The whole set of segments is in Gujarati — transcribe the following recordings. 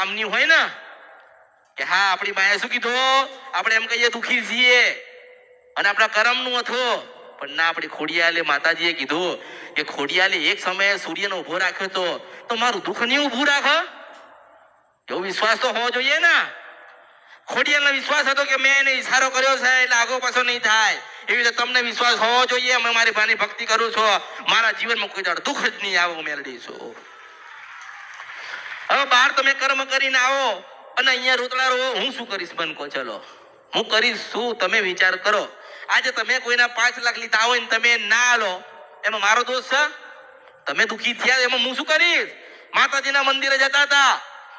કામની હોય ને કે હા આપણી માએ શું કીધું, આપણે એમ કહીએ દુઃખી છીએ અને આપણા કર્મનું હતું, પણ ના, આપણી ખોડિયાલે માતાજીએ કીધું કે ખોડિયાલે એક સમયે સૂર્યનો ઉભો રાખ્યો તો મારું દુઃખ નહીં ઊભું રાખો. એવો વિશ્વાસ તો હોવો જોઈએ ને. ખોડિયાલનો વિશ્વાસ હતો કે મેં એને ઈશારો કર્યો છે એટલે આગો પાછો નહીં થાય. એવી રીતે તમને વિશ્વાસ હોવો જોઈએ. અમે મારી ભાની ભક્તિ કરું છું, મારા જીવનમાં કોઈ દાડો દુઃખ જ નહીં આવે. મેળવી છું. હવે બહાર તમે કર્મ કરીને આવો અને અહીંયા રોતડા રહો, હું શું કરીશ? મન કહો, ચલો હું કરીશ શું? તમે વિચાર કરો. આજે તમે કોઈના 5 લાખ લીધા હોય ને તમે ના લો, એમાં મારો દોષ છે? તમે દુઃખી થયા એમાં હું શું કરીશ? માતાજીના મંદિરે જતા હતા,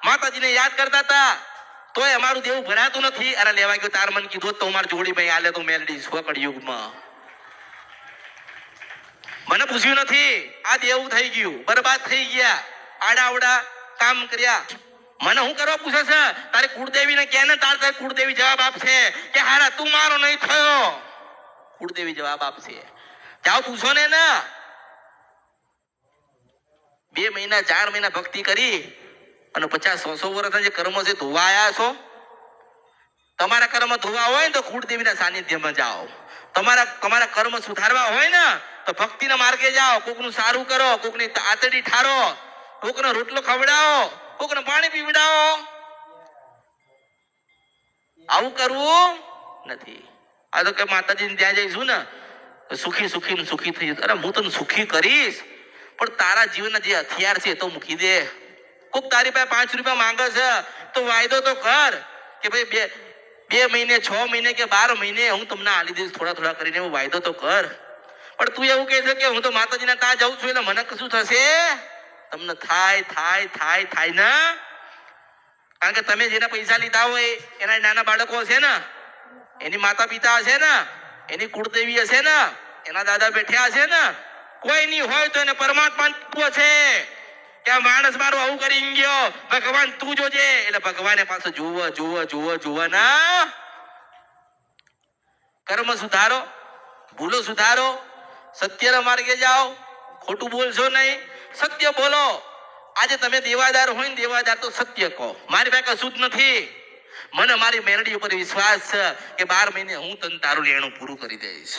માતાજીને યાદ કરતા હતા, તોય અમારું દેવું ભરાતું નથી. અરે લેવા ગયો તાર મન કીધું તો મારી જોડી ભાઈ આલે તો મેલડી સ્વકડ યુગમાં મને પૂછ્યું નથી. આ દેવું થઈ ગયું, બરબાદ થઈ ગયા, આડા આવડા કામ કર્યા. મને હું કરવા પૂછે છે? તારી કુળદેવીને કે ને, તારી કુળદેવી જવાબ આપશે કે હારા તું મારો નહીં થયો. કુળદેવી જવાબ આપશે. જાઓ પૂછો ને. 2 મહિના 4 મહિના ભક્તિ કરી અને 50-100 વર્ષના જે કર્મ છે ધોવા આવ્યા છો. તમારા કર્મ ધોવા હોય ને તો કુળદેવીના સાનિધ્યમાં જાઓ. તમારા કર્મ સુધારવા હોય ને તો ભક્તિના માર્ગે જાઓ. કોકનું સારું કરો, કોકની આતડી ઠારો, કોકનો રોટલો ખવડાવો, કોકને પાણી પીવડાવો. આવું કરવું નથી. આ તો કે માતાજીને ત્યાં જઈશું ને સુખી સુખી સુખી થઈ જશે. અરે હું તને સુખી કરીશ, પણ તારા જીવનના જે હથિયાર છે તો મૂકી દે. કોક તારી પાસે 5 રૂપિયા માંગે છે તો વાયદો તો કર કે ભાઈ 2 મહિને 6 મહિને કે 12 મહિને હું તમને આલી દઈશ, થોડા થોડા કરીને એવો વાયદો તો કર. પણ તું એવું કહે છે કે હું તો માતાજીના ત્યાં જાઉં છું એટલે મને કશું થશે? તમને થાય ને. કારણ કે તમે જેના પૈસા લીધા હોય એના નાના બાળકો હશે ને, એની માતા પિતા હશે ને, એની કુળદેવી હશે ને, એના દાદા બેઠ્યા હશે ને. કોઈ નહીં હોય તો એને પરમાત્મા છે કે આ માણસ મારું આવું કરી ગયો, ભગવાન તું જોજે. એટલે ભગવાને પાછો જુઓ ના. કર્મ સુધારો, ભૂલો સુધારો, સત્યના માર્ગે જાઓ, ખોટું બોલશો નહીં, સત્ય બોલો. આજે તમે દેવાદાર હોય ને, દેવાદાર તો સત્ય કહો. મારી પાસે કશું જ નથી, મને મારી મેરડી ઉપર વિશ્વાસ છે કે 12 મહિને હું તને તારું લેણું પૂરું કરી દઈશ.